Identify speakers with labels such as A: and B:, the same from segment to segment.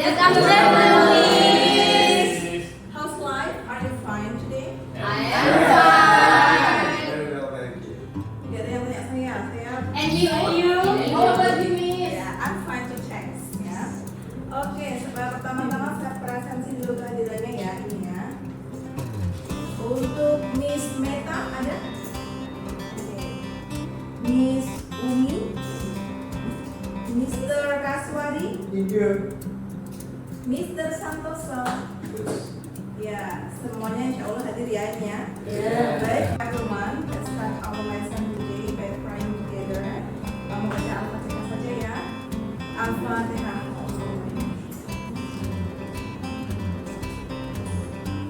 A: Welcome to families.
B: How's life? Are you fine today?
A: I am fine.
C: Very well, thank you.
B: Gak ada yang tanya saya.
A: And you? How about you, Miss?
B: Ya, I'm fine too, thanks. Ya. Oke, pertama-tama saya presentasi dulu kehadirannya ya ini ya. Untuk Miss Meta ada? Oke. Miss Umi, Mr. Kaswari, Mr. Santoso. Ya, semuanya insya Allah hadir ya ini ya. Baik, everyone, let's start our lesson today by praying together. Kamu baca Al-Fatihah saja ya. Al-Fatihah.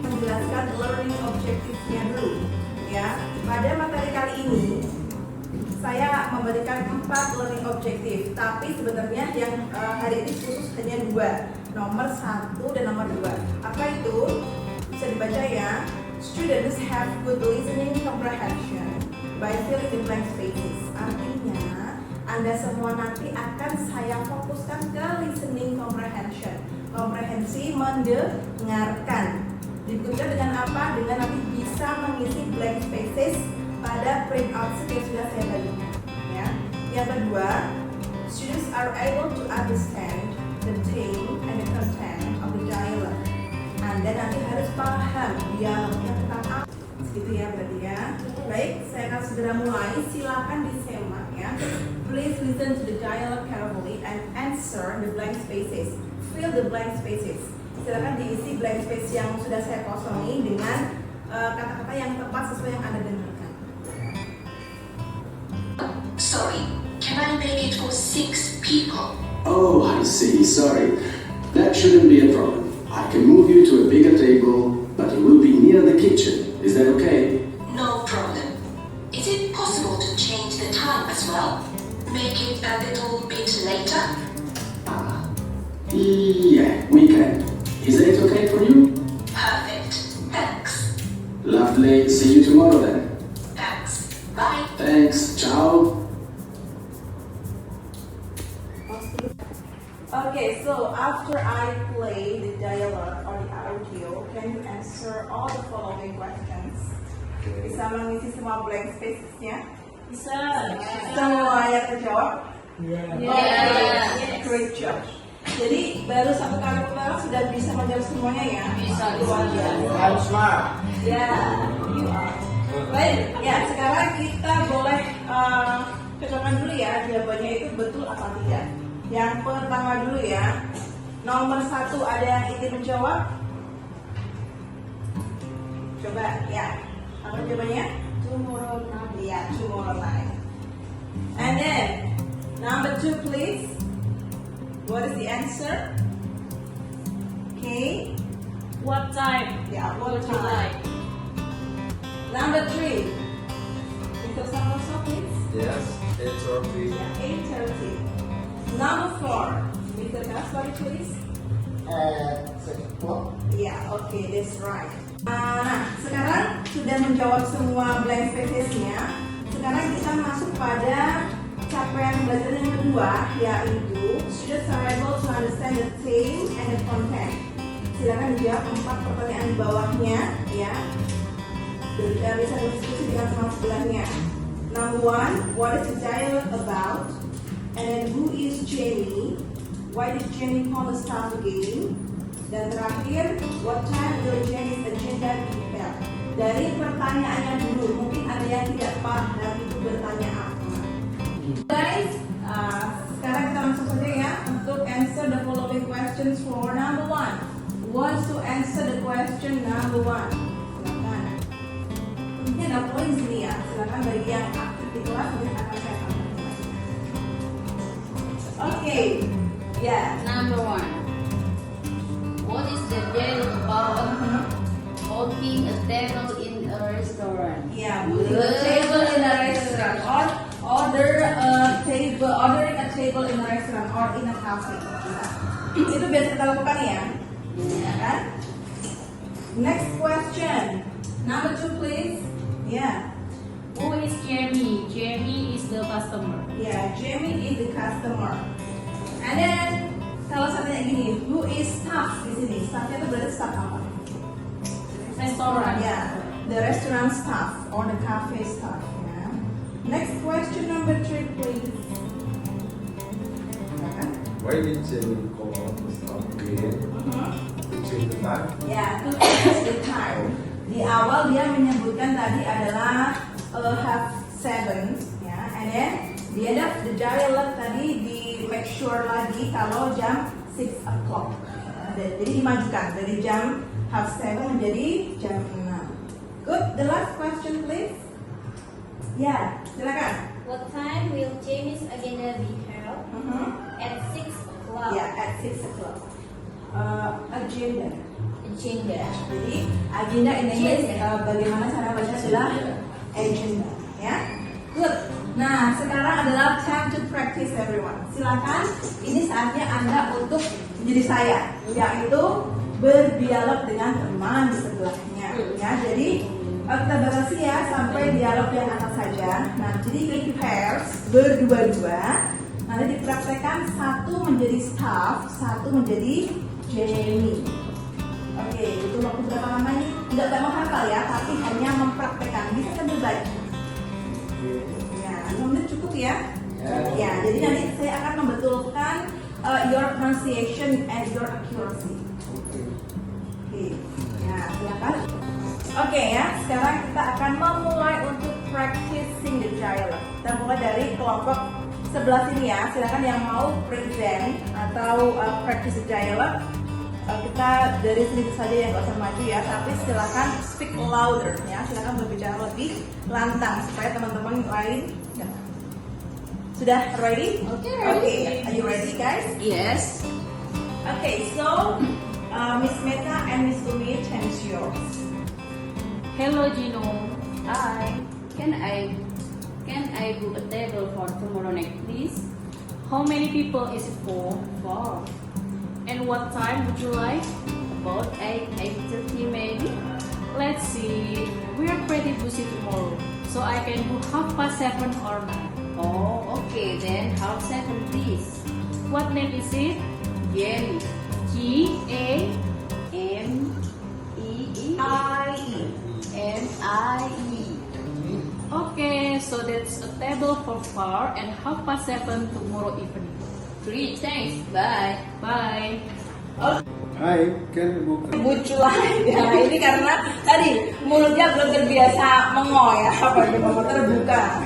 B: Menjelaskan learning objectives-nya dulu ya. Pada materi kali ini saya memberikan 4 learning objective, tapi sebenarnya yang hari ini khusus hanya 2, nomor 1 dan nomor 2. Apa itu? Bisa dibaca ya. Students have good listening comprehension by filling the blank spaces. Artinya, Anda semua nanti akan saya fokuskan ke listening comprehension. Komprehensi mendengarkan. Diikutkan dengan apa? Dengan nanti bisa mengisi blank spaces pada printout yang sudah saya bagikan. Ya. Yang kedua, students are able to understand the theme and the content of the dialogue. Anda nanti harus paham dialognya tentang apa. Segitu ya berarti ya. Baik, saya akan segera mulai. Silakan disimak ya. Please listen to the dialogue carefully and answer the blank spaces. Fill the blank spaces. Silakan diisi blank space yang sudah saya kosongi dengan kata-kata yang tepat sesuai yang Anda dengarkan.
D: Sorry, can I make it for 6 people?
E: Oh, I see. Sorry. That shouldn't be a problem. I can move you to a bigger table, but you will be near the kitchen. Is that okay?
D: No problem. Is it possible to change the time as well? Make it a little bit later?
E: Yeah, we can. Is that okay for you?
D: Perfect. Thanks.
E: Lovely. See you tomorrow then.
D: Thanks. Bye.
E: Thanks. Ciao.
B: Okay, so after I play the dialogue or the audio, can you answer all the following questions? Bisa mengisi semua blank spaces-nya?
A: Bisa.
B: Semuanya terjawab?
A: Yes.
B: Great job. Jadi baru 1 kali putaran sudah bisa menjawab semuanya ya?
A: Bisa.
B: Luar biasa.
C: Smart.
B: Ya, you are. Baik, ya sekarang kita boleh cocokkan dulu ya jawabannya itu betul atau tidak. Yang pertama dulu ya, nomor 1 ada yang ingin menjawab? Coba ya, apa jawabannya? Tomorrow night. Ya, tomorrow night. And then, number 2 please. What is the answer? Okay.
A: What time?
B: Ya, what
A: Would you
B: time?
A: like?
B: Number 3. Mr. Samoso please.
C: Yes, it's okay.
B: Ya, 8:30. Number 4. Mr. Kaswari please.
C: 6 o'clock.
B: Ya, oke, that's right. Nah, sekarang sudah menjawab semua blank spaces-nya. Sekarang kita masuk pada capaian belajar yang kedua, yaitu students are able to understand the theme and the content. Silakan dijawab 4 pertanyaan di bawahnya, ya. Dan bisa berdiskusi dengan teman sebelahnya. Number 1, what is the dialogue about? And then who is Jamie? Why did Jamie call the staff again? Dan terakhir, what time will Jamie's agenda be held? Dari pertanyaannya dulu, mungkin ada yang tidak paham itu bertanya apa. Guys, sekarang kita langsung saja ya untuk answer the following questions for number 1. Who wants to answer the question number 1? Silakan. Ini ada poin sini ya. Silakan bagi yang aktif di kelas nanti akan saya tambahkan. Okay. Yeah.
A: Number 1. What is the dialogue about? Holding a table in a restaurant.
B: Yeah, putting a table in a restaurant or ordering a table in a restaurant or in a cafe. Itu biasa kita lakukan ya. Ya kan? Next question. Number 2 please. Yeah.
A: Who is Jamie? Jamie is the customer.
B: Yeah, Jamie is the customer. And then kalau seandainya gini, who is staff di sini? Staffnya itu berarti staff apa?
A: Restoran.
B: Ya, the restaurant staff or the cafe staff. Ya. Next question number 3, please. Silakan.
C: Why did you call the stop green to change the time?
B: Ya, to change the time. Di awal dia menyebutkan tadi adalah half 7, ya, and then di end of the dialogue tadi di make sure lagi kalau jam 6 o'clock. Jadi dimajukan dari jam half 7 menjadi jam 6. Good. The last question, please. Ya, silakan.
F: What time will Jamie's agenda be held? At 6 o'clock.
B: Ya, at 6 o'clock. Agenda.
F: Agenda.
B: Jadi agenda in English bagaimana cara baca adalah agenda, ya. Good. Nah, sekarang adalah time to practice everyone. Silakan, ini saatnya Anda untuk menjadi saya, yaitu berdialog dengan teman di sebelahnya. Ya, jadi kita batasi ya sampai dialog yang atas saja. Nah, jadi in pairs berdua-dua. Nanti dipraktekkan satu menjadi staff, satu menjadi Jamie. Oke, itu waktu berapa lama ini? Tidak menghafal ya, tapi hanya mempraktekkan. Bisa sambil baca. Ya, 5 menit cukup ya. Ya, jadi nanti saya akan membetulkan your pronunciation and your accuracy. Oke, ya silakan. Oke ya, sekarang kita akan memulai untuk practicing the dialogue. Kita mulai dari kelompok sebelah sini ya. Silakan yang mau present atau practice the dialogue. Kita dari sini saja yang nggak usah maju ya, tapi silakan speak louder ya. Silakan berbicara lebih lantang supaya teman-teman lain dengar. Sudah ready?
A: Okay, ready.
B: Okay, are you ready guys?
A: Yes.
B: Okay, so Miss Meta and Miss Umi, chance yours.
A: Hello Gino. Hi. Can I book a table for tomorrow night, please? How many people is it for? 4. And what time would you like? About 8:30 maybe? Let's see. We are pretty busy tomorrow, so I can do 7:30 or 9. Oh, okay then 7:30 please. What name is it? Jamie. Jamie. Okay, so that's a table for 4 and 7:30 tomorrow evening. Great, thanks. Bye. Bye.
C: Hi, can you book?
B: Buculah ya, ini karena tadi mulutnya belum terbiasa mengo ya, apa mau terbuka.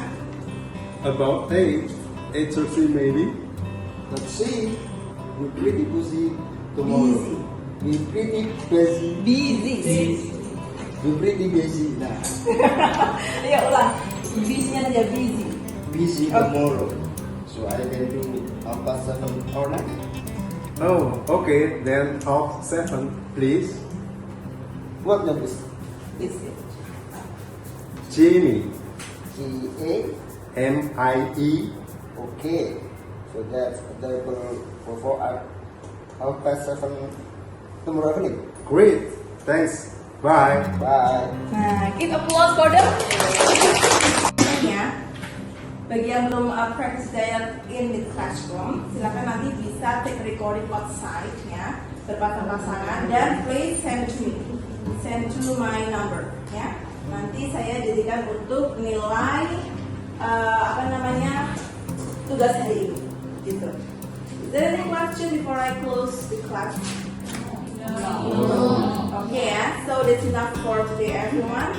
C: About 8:30 maybe.
G: Let's see. We're pretty busy tomorrow.
B: Busy.
G: We're pretty busy.
B: Busy.
G: We're pretty busy now.
B: Ayo ulang. Busy-nya aja busy.
G: Busy
B: Okay.
G: tomorrow. So I can do 7:30 or 9.
C: Oh, okay. Then 7:30, please.
G: What name is
B: Busy.
C: Jamie.
G: Jamie? Okay. So that's a table for 7:30 tomorrow evening.
C: Great. Thanks. Bye.
G: Bye.
B: Nah, give applause for them. Ya, bagi yang belum practice dialogue in the classroom, silakan nanti bisa take recording outside ya, berpasang-pasangan dan please send to my number ya. Nanti saya jadikan untuk nilai tugas hari ini gitu. Is there any question before I close the class? Okay ya, so that's enough for today everyone.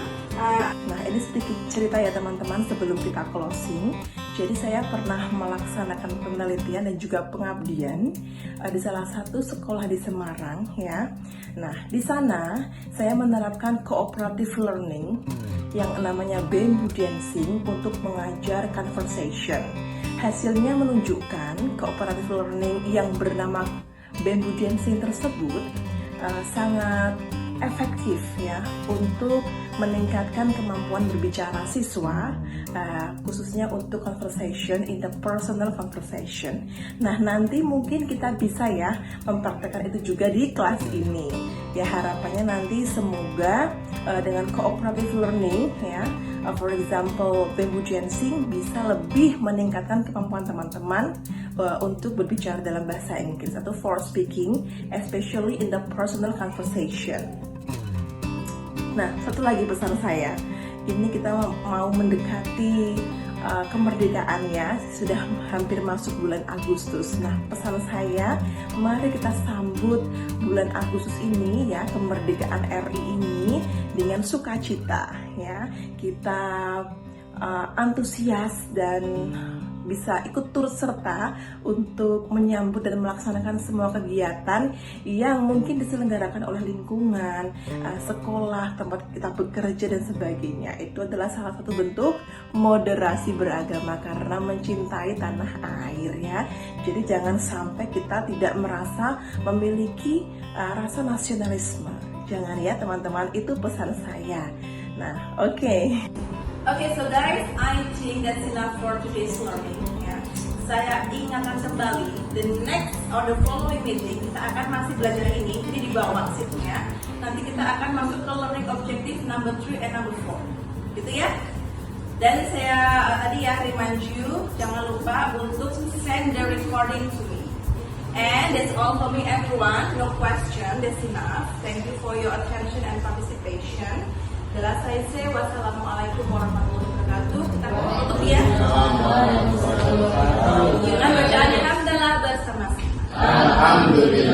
B: Nah ini sedikit cerita ya teman-teman sebelum kita closing. Jadi saya pernah melaksanakan penelitian dan juga pengabdian di salah satu sekolah di Semarang ya. Nah di sana saya menerapkan cooperative learning yang namanya Bamboo Dancing untuk mengajar conversation. Hasilnya menunjukkan cooperative learning yang bernama Bamboo Dancing tersebut sangat efektif ya untuk meningkatkan kemampuan berbicara siswa khususnya untuk conversation, interpersonal conversation. Nah nanti mungkin kita bisa ya mempraktekkan itu juga di kelas ini ya. Harapannya nanti semoga dengan cooperative learning ya, for example Bamboo Dancing bisa lebih meningkatkan kemampuan teman-teman untuk berbicara dalam bahasa Inggris atau for speaking, especially in the personal conversation. Nah, satu lagi pesan saya, ini kita mau mendekati kemerdekaannya, sudah hampir masuk bulan Agustus. Nah, pesan saya, mari kita sambut bulan Agustus ini ya, kemerdekaan RI ini dengan sukacita ya. Kita antusias dan bisa ikut turut serta untuk menyambut dan melaksanakan semua kegiatan yang mungkin diselenggarakan oleh lingkungan, sekolah, tempat kita bekerja dan sebagainya. Itu adalah salah satu bentuk moderasi beragama karena mencintai tanah air ya. Jadi jangan sampai kita tidak merasa memiliki rasa nasionalisme. Jangan ya teman-teman, itu pesan saya. Nah, oke. Okay, so guys, I think that's enough for today's learning. Ya. Saya ingatkan kembali, the next or the following meeting kita akan masih belajar ini, jadi di bawah sheet-nya. Nanti kita akan masuk ke learning objective number 3 and number 4, gitu ya. Dan saya tadi ya remind you, jangan lupa untuk send the recording to me. And that's all for me everyone. No question, that's enough. Thank you for your attention and participation. Jelas saya, wassalamualaikum warahmatullahi wabarakatuh. Kita tutup ya. Dengan bacaan alhamdulillah bersama-sama.
G: Alhamdulillah.